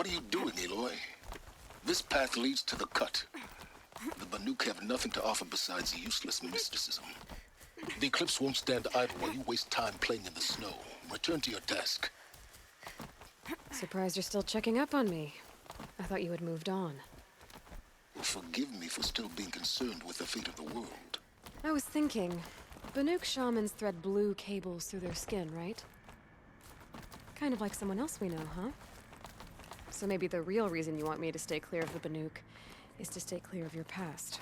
What are you doing, Aloy? This path leads to the cut. The Banuk have nothing to offer besides useless mysticism. The Eclipse won't stand idle while you waste time playing in the snow. Return to your task. Surprised you're still checking up on me. I thought you had moved on. Well, forgive me for still being concerned with the fate of the world. I was thinking, Banuk shamans thread blue cables through their skin, right? Kind of like someone else we know, huh? So maybe the real reason you want me to stay clear of the Banuk is to stay clear of your past.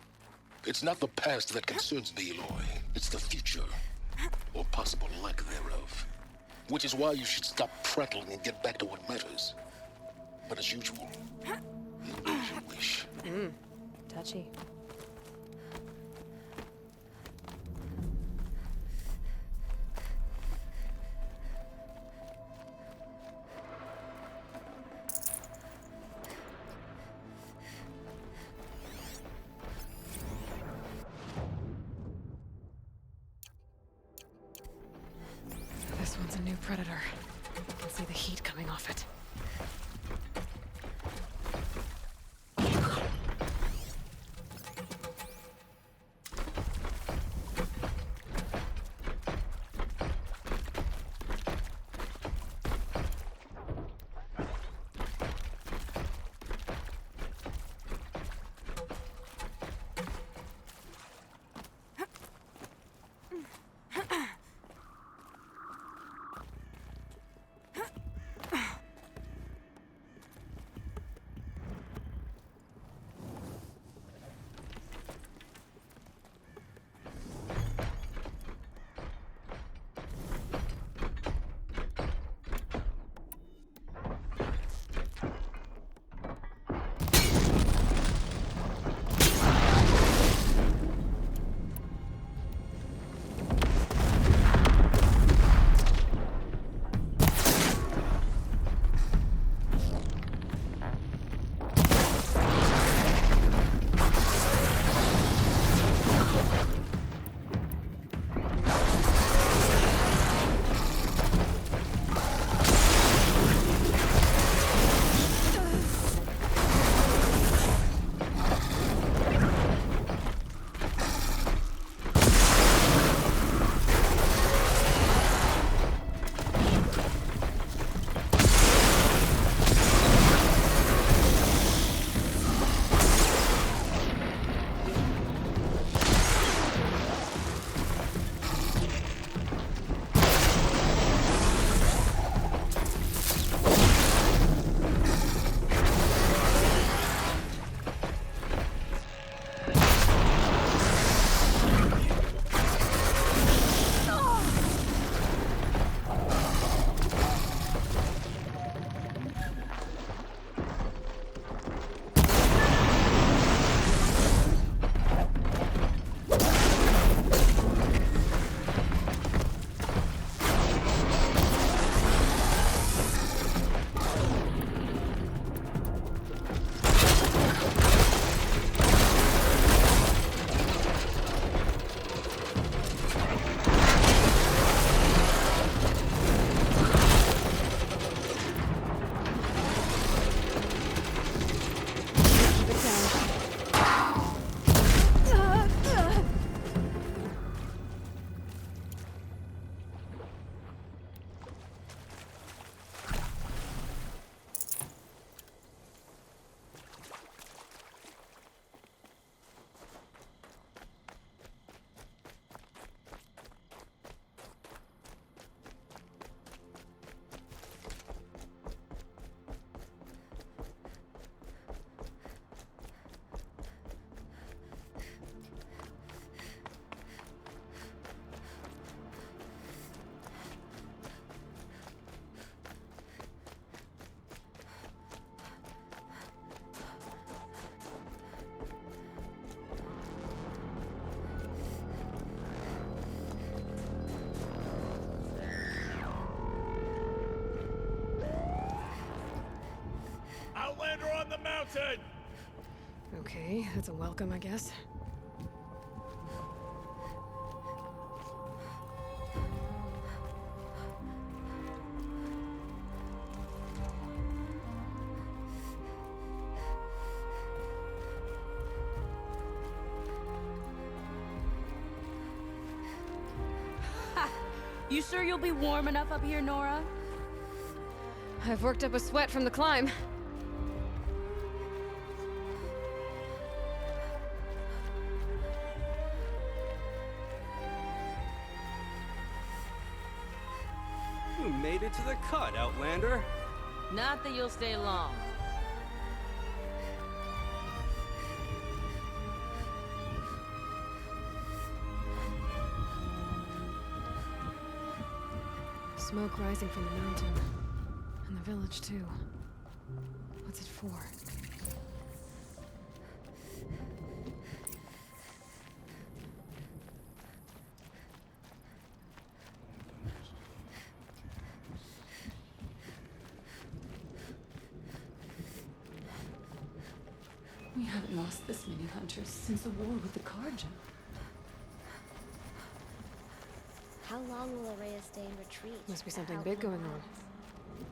It's not the past that concerns me, Aloy. It's the future. Or possible lack thereof. Which is why you should stop prattling and get back to what matters. But as usual, you do as you wish. Touchy. This one's a new predator. I can see the heat coming off it. Outlander on the mountain! Okay, that's a welcome, I guess. You sure you'll be warm enough up here, Nora? I've worked up a sweat from the climb. You made it to the cut, Outlander. Not that you'll stay long. Smoke rising from the mountain. And the village, too. What's it for? We haven't lost this many hunters since the war with the Karja. How long will Araya stay in retreat? Must be something How big can going on.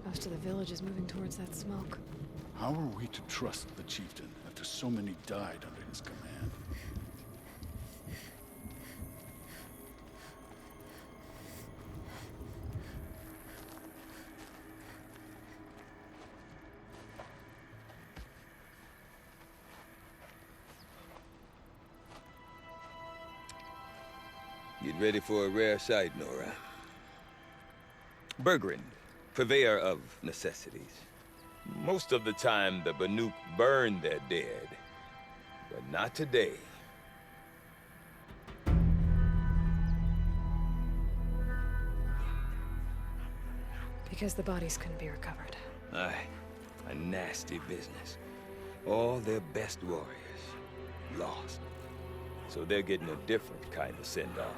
Most of the village is moving towards that smoke. How are we to trust the chieftain after so many died under his command? Get ready for a rare sight, Nora. Bergrin, purveyor of necessities. Most of the time, the Banuk burn their dead. But not today. Because the bodies couldn't be recovered. Aye, a nasty business. All their best warriors lost. So they're getting a different kind of send-off.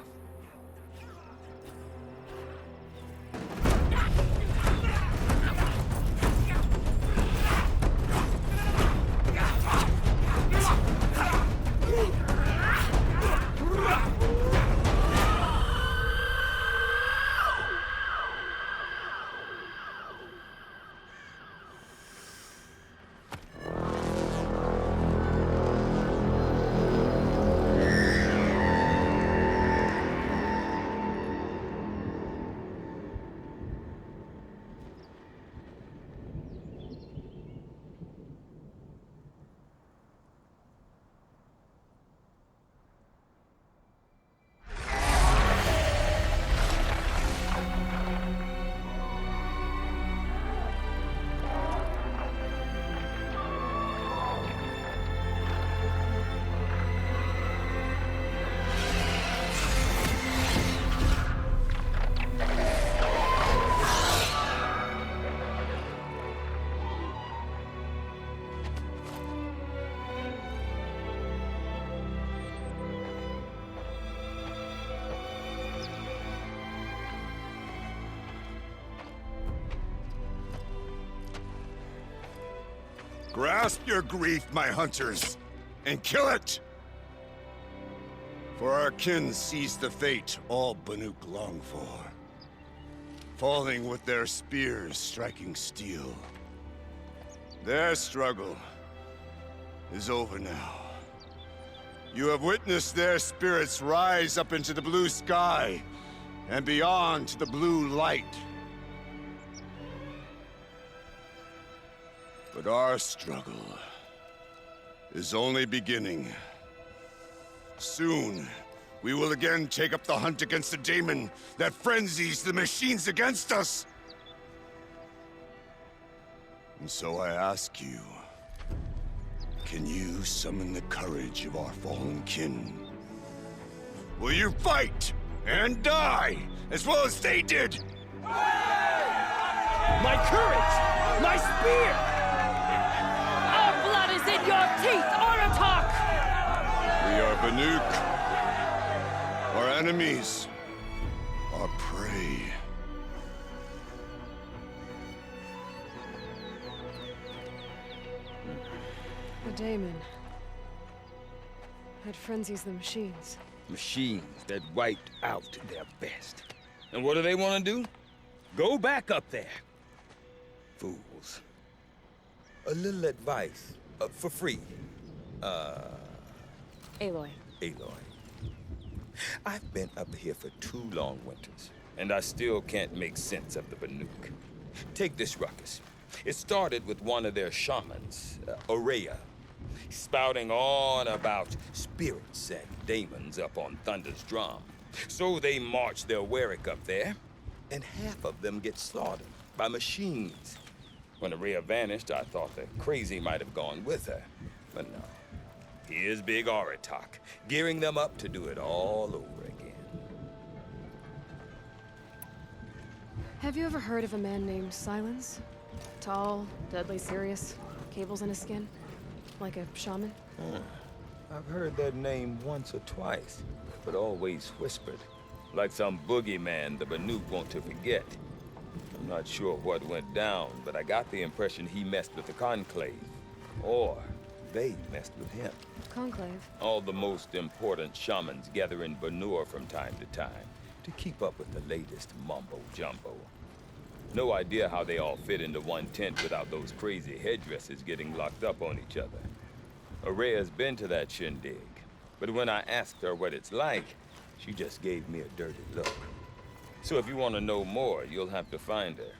Grasp your grief, my hunters, and kill it! For our kin sees the fate all Banuk long for. Falling with their spears striking steel. Their struggle is over now. You have witnessed their spirits rise up into the blue sky, and beyond to the blue light. But our struggle is only beginning. Soon, we will again take up the hunt against the daemon that frenzies the machines against us. And so I ask you, can you summon the courage of our fallen kin? Will you fight and die as well as they did? My courage! My spear! Our blood is in your teeth, Aratak! We are Banuk. Our enemies are prey. The daemon. That frenzies the machines. Machines that wiped out their best. And what do they want to do? Go back up there. Fools. A little advice, for free. Aloy. Aloy. I've been up here for 2 long winters. and I still can't make sense of the Banuk. Take this ruckus. It started with one of their shamans, Aurea, spouting on about spirits and demons up on Thunder's drum. So they march their Warwick up there, and half of them get slaughtered by machines. When Aurea vanished, I thought the crazy might have gone with her, but no. Here's Big Aratak, gearing them up to do it all over again. Have you ever heard of a man named Silence? Tall, deadly serious, cables in his skin, like a shaman? I've heard that name once or twice, but always whispered, like some boogeyman the Banuk want to forget. I'm not sure what went down, but I got the impression he messed with the Conclave, or they messed with him. Conclave? All the most important shamans gather in Banur from time to time to keep up with the latest mumbo-jumbo. No idea how they all fit into one tent without those crazy headdresses getting locked up on each other. Aurea's been to that shindig, but when I asked her what it's like, she just gave me a dirty look. So if you want to know more, you'll have to find her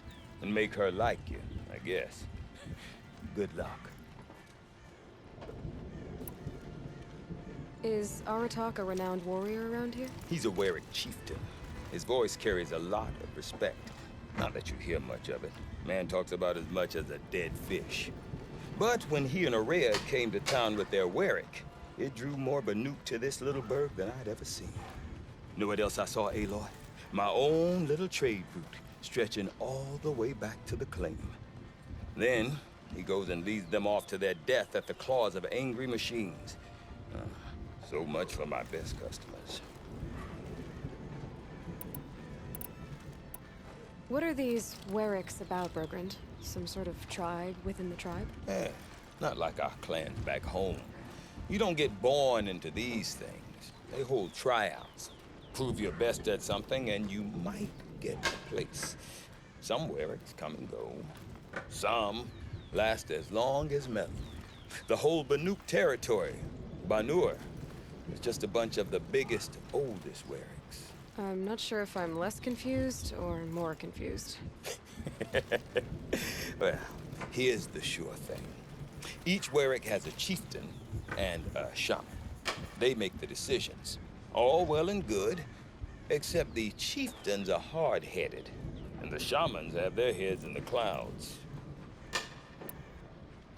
and make her like you, I guess. Good luck. Is Aratak a renowned warrior around here? He's a Warwick chieftain. His voice carries a lot of respect. Not that you hear much of it. Man talks about as much as a dead fish. But when he and Aurea came to town with their Warwick, it drew more Banuk to this little burg than I'd ever seen. Know what else I saw, Aloy? My own little trade route, stretching all the way back to the claim. Then, he goes and leads them off to their death at the claws of angry machines. So much for my best customers. What are these Warwicks about, Brogrand? Some sort of tribe within the tribe? Not like our clans back home. You don't get born into these things. They hold tryouts. Prove your best at something and you might get a place. Some Warwicks come and go. Some last as long as metal. The whole Banuk territory, Banur, is just a bunch of the biggest, oldest Warwicks. I'm not sure if I'm less confused or more confused. Well, here's the sure thing. Each Warwick has a chieftain and a shaman. They make the decisions. All well and good, except the chieftains are hard-headed, and the shamans have their heads in the clouds.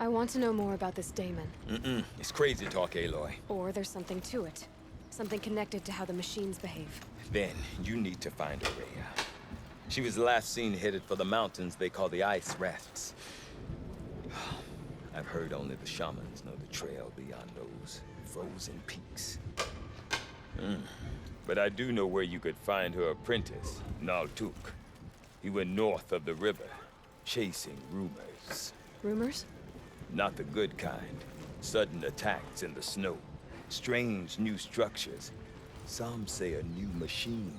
I want to know more about this daemon. It's crazy talk, Aloy. Or there's something to it. Something connected to how the machines behave. Then you need to find Aurea. She was last seen headed for the mountains they call the Ice Rafts. I've heard only the shamans know the trail beyond those frozen peaks. But I do know where you could find her apprentice, Naltuk. He went north of the river, chasing rumors. Rumors? Not the good kind. Sudden attacks in the snow. Strange new structures. Some say a new machine,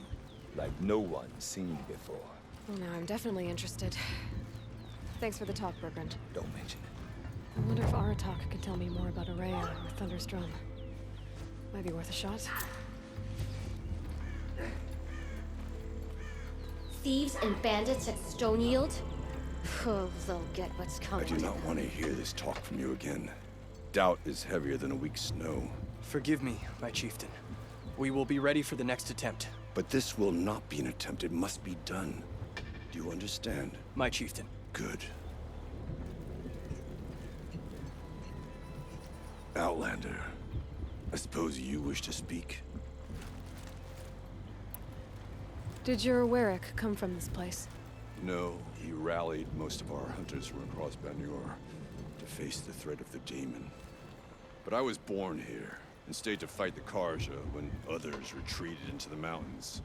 like no one's seen before. Well, now I'm definitely interested. Thanks for the talk, Brogrand. Don't mention it. I wonder if Aratak could tell me more about Aurea or Thunder's drum. Might be worth a shot. Thieves and bandits at Stoneyield? Oh, they'll get what's I coming. do not want to hear this talk from you again. Doubt is heavier than a week's snow. Forgive me, my chieftain. We will be ready for the next attempt. But this will not be an attempt. It must be done. Do you understand? My chieftain. Good. Outlander, I suppose you wish to speak? Did your Warwick come from this place? No, he rallied most of our hunters from across Banur to face the threat of the demon. But I was born here and stayed to fight the Karja when others retreated into the mountains.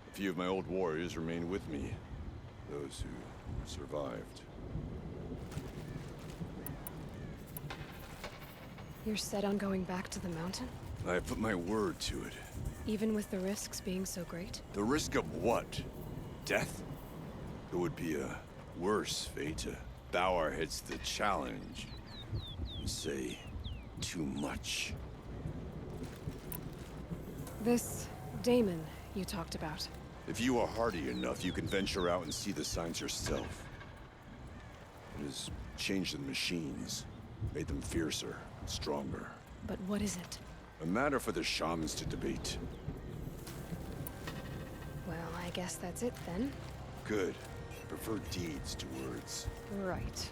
A few of my old warriors remained with me, those who survived. You're set on going back to the mountain? I have put my word to it. Even with the risks being so great? The risk of what? Death? It would be a worse fate to bow our heads to the challenge and say too much. This daemon you talked about. If you are hardy enough, you can venture out and see the signs yourself. It has changed the machines, made them fiercer and stronger. But what is it? A matter for the shamans to debate. Well, I guess that's it then. Good. Prefer deeds to words. Right.